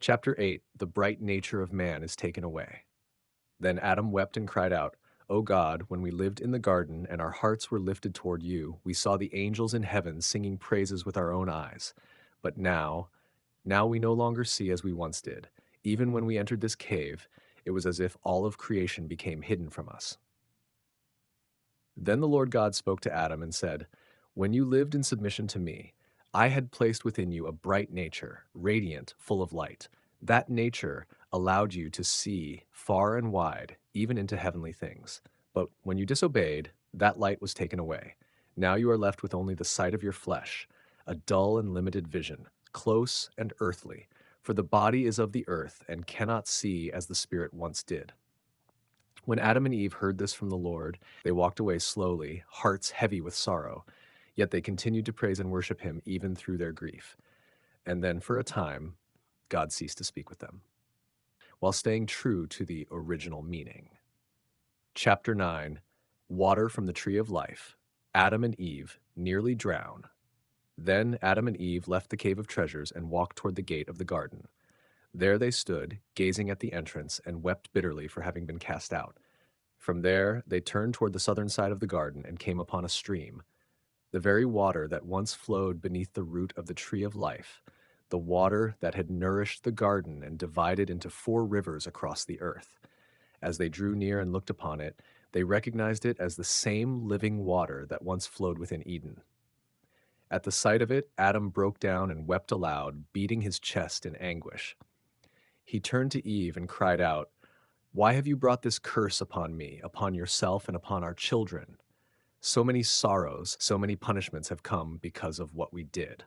Chapter 8. The bright nature of man is taken away. Then Adam wept and cried out, O God, when we lived in the garden and our hearts were lifted toward you, we saw the angels in heaven singing praises with our own eyes. But now we no longer see as we once did. Even when we entered this cave, it was as if all of creation became hidden from us. Then the Lord God spoke to Adam and said, When you lived in submission to me, I had placed within you a bright nature, radiant, full of light. That nature allowed you to see far and wide, even into heavenly things. But when you disobeyed, that light was taken away. Now you are left with only the sight of your flesh, a dull and limited vision, close and earthly, for the body is of the earth and cannot see as the spirit once did. When Adam and Eve heard this from the Lord, they walked away slowly, hearts heavy with sorrow. Yet they continued to praise and worship him even through their grief. And then, for a time, God ceased to speak with them, while staying true to the original meaning. Chapter 9. Water from the Tree of Life. Adam and Eve nearly drown. Then Adam and Eve left the cave of treasures and walked toward the gate of the garden. There they stood, gazing at the entrance, and wept bitterly for having been cast out. From there, they turned toward the southern side of the garden and came upon a stream, the very water that once flowed beneath the root of the tree of life, the water that had nourished the garden and divided into 4 rivers across the earth. As they drew near and looked upon it, they recognized it as the same living water that once flowed within Eden. At the sight of it, Adam broke down and wept aloud, beating his chest in anguish. He turned to Eve and cried out, Why have you brought this curse upon me, upon yourself, and upon our children? So many sorrows, so many punishments have come because of what we did.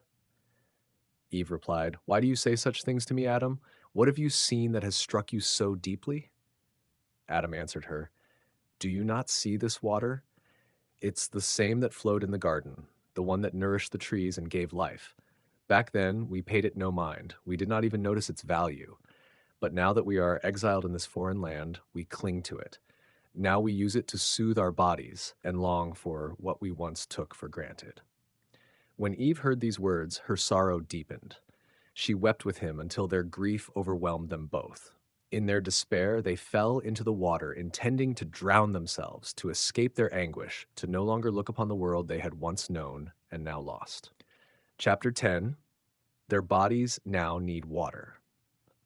Eve replied, Why do you say such things to me, Adam? What have you seen that has struck you so deeply? Adam answered her, Do you not see this water? It's the same that flowed in the garden, the one that nourished the trees and gave life. Back then, we paid it no mind. We did not even notice its value. But now that we are exiled in this foreign land, we cling to it. Now we use it to soothe our bodies and long for what we once took for granted. When Eve heard these words, her sorrow deepened. She wept with him until their grief overwhelmed them both. In their despair, they fell into the water, intending to drown themselves, to escape their anguish, to no longer look upon the world they had once known and now lost. Chapter 10. Their bodies now need water.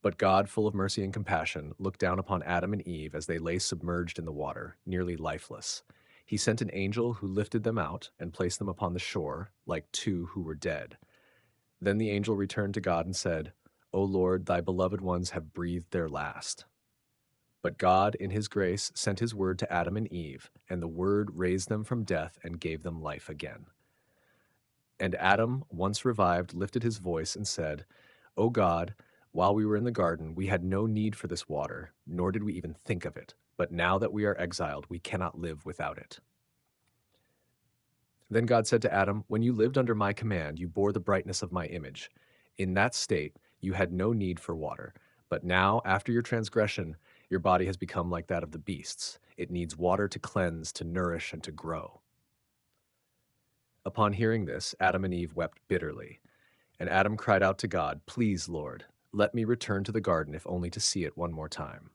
But God, full of mercy and compassion, looked down upon Adam and Eve as they lay submerged in the water, nearly lifeless. He sent an angel who lifted them out and placed them upon the shore, like 2 who were dead. Then the angel returned to God and said, O Lord, thy beloved ones have breathed their last. But God, in his grace, sent his word to Adam and Eve, and the word raised them from death and gave them life again. And Adam, once revived, lifted his voice and said, O God, while we were in the garden, we had no need for this water, nor did we even think of it. But now that we are exiled, we cannot live without it. Then God said to Adam, When you lived under my command, you bore the brightness of my image. In that state, you had no need for water. But now, after your transgression, your body has become like that of the beasts. It needs water to cleanse, to nourish, and to grow. Upon hearing this, Adam and Eve wept bitterly. And Adam cried out to God, Please, Lord, let me return to the garden if only to see it one more time.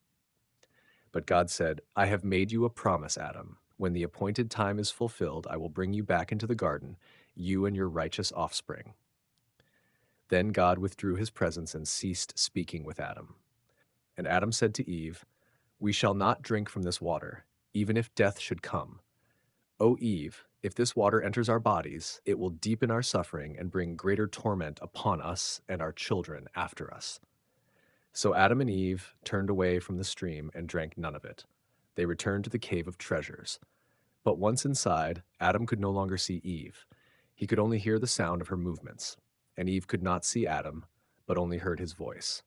But God said, I have made you a promise, Adam. When the appointed time is fulfilled, I will bring you back into the garden, you and your righteous offspring. Then God withdrew his presence and ceased speaking with Adam. And Adam said to Eve, We shall not drink from this water, even if death should come. O Eve, if this water enters our bodies, it will deepen our suffering and bring greater torment upon us and our children after us. So Adam and Eve turned away from the stream and drank none of it. They returned to the cave of treasures. But once inside, Adam could no longer see Eve. He could only hear the sound of her movements, and Eve could not see Adam, but only heard his voice.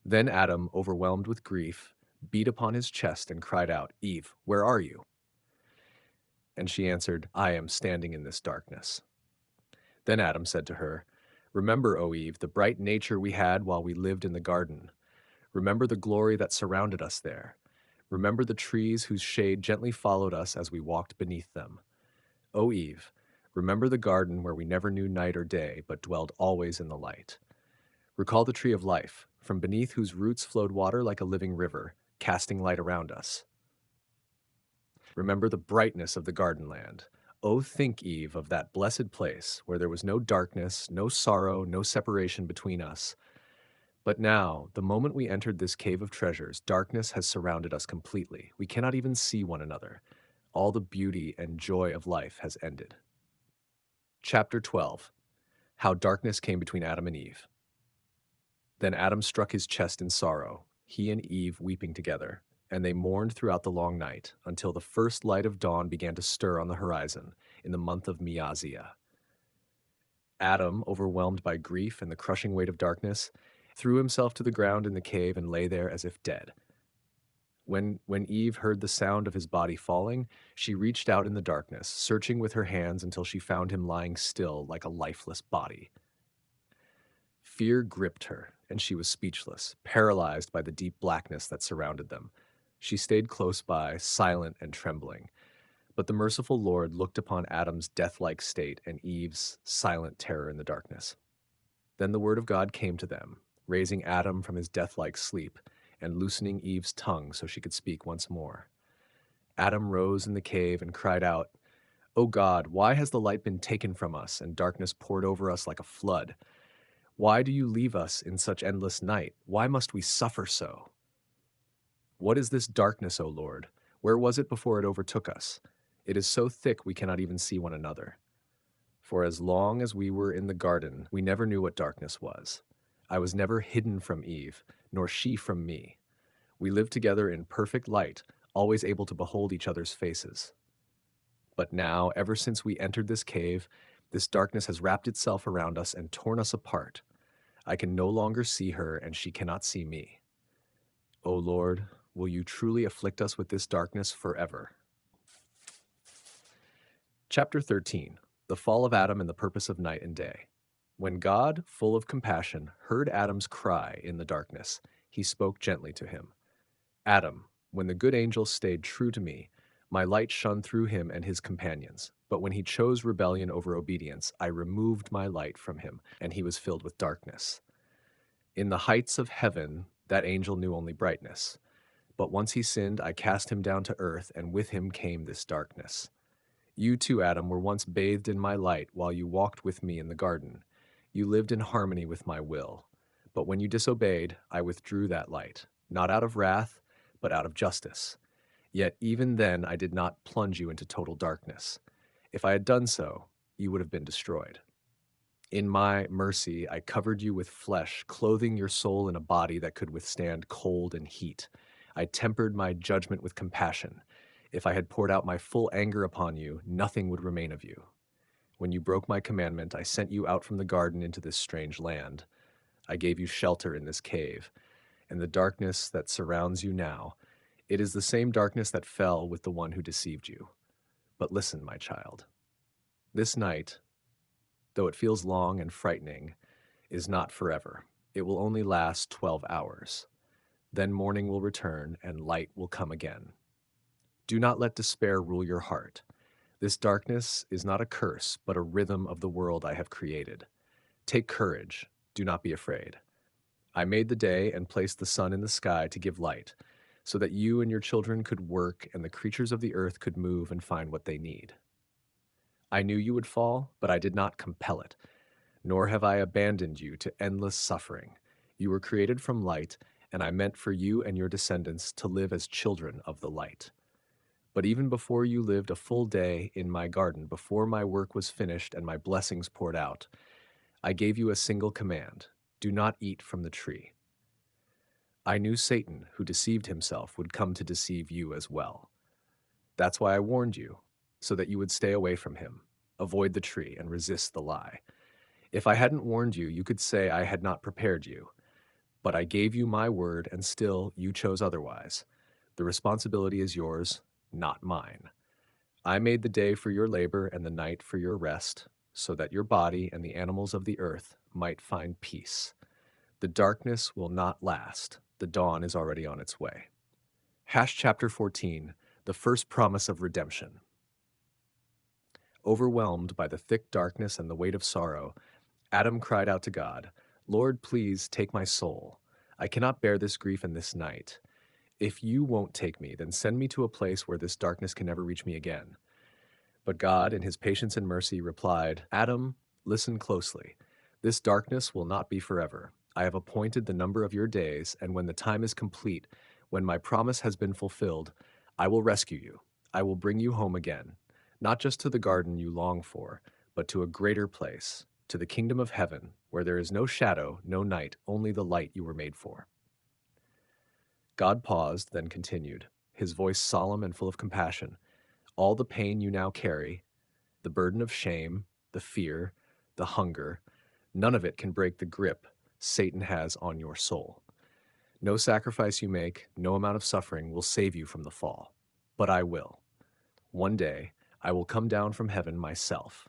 Then Adam, overwhelmed with grief, beat upon his chest and cried out, Eve, where are you? And she answered, I am standing in this darkness. Then Adam said to her, Remember, O Eve, the bright nature we had while we lived in the garden. Remember the glory that surrounded us there. Remember the trees whose shade gently followed us as we walked beneath them. O Eve, remember the garden where we never knew night or day, but dwelled always in the light. Recall the tree of life, from beneath whose roots flowed water like a living river, casting light around us. Remember the brightness of the garden land. Oh, think, Eve, of that blessed place where there was no darkness, no sorrow, no separation between us. But now, the moment we entered this cave of treasures, darkness has surrounded us completely. We cannot even see one another. All the beauty and joy of life has ended. Chapter 12. How darkness came between Adam and Eve. Then Adam struck his chest in sorrow, he and Eve weeping together, and they mourned throughout the long night, until the first light of dawn began to stir on the horizon, in the month of Miazia. Adam, overwhelmed by grief and the crushing weight of darkness, threw himself to the ground in the cave and lay there as if dead. When Eve heard the sound of his body falling, she reached out in the darkness, searching with her hands until she found him lying still like a lifeless body. Fear gripped her, and she was speechless, paralyzed by the deep blackness that surrounded them. She stayed close by, silent and trembling. But the merciful Lord looked upon Adam's death-like state and Eve's silent terror in the darkness. Then the word of God came to them, raising Adam from his death-like sleep and loosening Eve's tongue so she could speak once more. Adam rose in the cave and cried out, "O God, why has the light been taken from us and darkness poured over us like a flood? Why do you leave us in such endless night? Why must we suffer so? What is this darkness, O Lord? Where was it before it overtook us? It is so thick we cannot even see one another. For as long as we were in the garden, we never knew what darkness was. I was never hidden from Eve, nor she from me. We lived together in perfect light, always able to behold each other's faces. But now, ever since we entered this cave, this darkness has wrapped itself around us and torn us apart. I can no longer see her, and she cannot see me. O Lord, will you truly afflict us with this darkness forever?" Chapter 13. The Fall of Adam and the Purpose of Night and Day. When God, full of compassion, heard Adam's cry in the darkness, he spoke gently to him. "Adam, when the good angel stayed true to me, my light shone through him and his companions. But when he chose rebellion over obedience, I removed my light from him, and he was filled with darkness. In the heights of heaven, that angel knew only brightness. But once he sinned, I cast him down to earth, and with him came this darkness. You too, Adam, were once bathed in my light while you walked with me in the garden. You lived in harmony with my will. But when you disobeyed, I withdrew that light, not out of wrath, but out of justice. Yet even then I did not plunge you into total darkness. If I had done so, you would have been destroyed. In my mercy, I covered you with flesh, clothing your soul in a body that could withstand cold and heat. I tempered my judgment with compassion. If I had poured out my full anger upon you, nothing would remain of you. When you broke my commandment, I sent you out from the garden into this strange land. I gave you shelter in this cave, and the darkness that surrounds you now, it is the same darkness that fell with the one who deceived you. But listen, my child. This night, though it feels long and frightening, is not forever. It will only last 12 hours. Then morning will return and light will come again. Do not let despair rule your heart. This darkness is not a curse, but a rhythm of the world I have created. Take courage. Do not be afraid. I made the day and placed the sun in the sky to give light, so that you and your children could work and the creatures of the earth could move and find what they need. I knew you would fall, but I did not compel it, nor have I abandoned you to endless suffering. You were created from light, and I meant for you and your descendants to live as children of the light. But even before you lived a full day in my garden, before my work was finished and my blessings poured out, I gave you a single command: do not eat from the tree. I knew Satan, who deceived himself, would come to deceive you as well. That's why I warned you, so that you would stay away from him, avoid the tree, and resist the lie. If I hadn't warned you, you could say I had not prepared you. But I gave you my word, and still you chose otherwise. The responsibility is yours, not mine. I made the day for your labor and the night for your rest, so that your body and the animals of the earth might find peace. The darkness will not last. The dawn is already on its way. Chapter 14, the first promise of redemption. Overwhelmed by the thick darkness and the weight of sorrow, Adam cried out to God, Lord, please take my soul. I cannot bear this grief and this night. If you won't take me, then send me to a place where this darkness can never reach me again. But God, in his patience and mercy, replied, Adam, listen closely. This darkness will not be forever. I have appointed the number of your days, and when the time is complete, when my promise has been fulfilled, I will rescue you. I will bring you home again, not just to the garden you long for, but to a greater place, to the kingdom of heaven, where there is no shadow, no night, only the light you were made for. God paused, then continued, his voice solemn and full of compassion. All the pain you now carry, the burden of shame, the fear, the hunger, none of it can break the grip Satan has on your soul. No sacrifice you make, no amount of suffering will save you from the fall. But I will. One day, I will come down from heaven myself.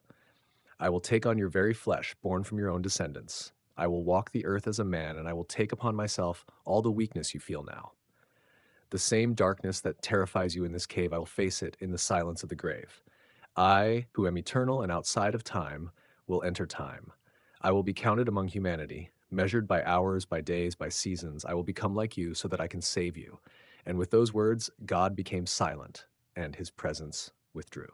I will take on your very flesh, born from your own descendants. I will walk the earth as a man, and I will take upon myself all the weakness you feel now. The same darkness that terrifies you in this cave, I will face it in the silence of the grave. I, who am eternal and outside of time, will enter time. I will be counted among humanity, measured by hours, by days, by seasons. I will become like you so that I can save you. And with those words, God became silent, and his presence withdrew.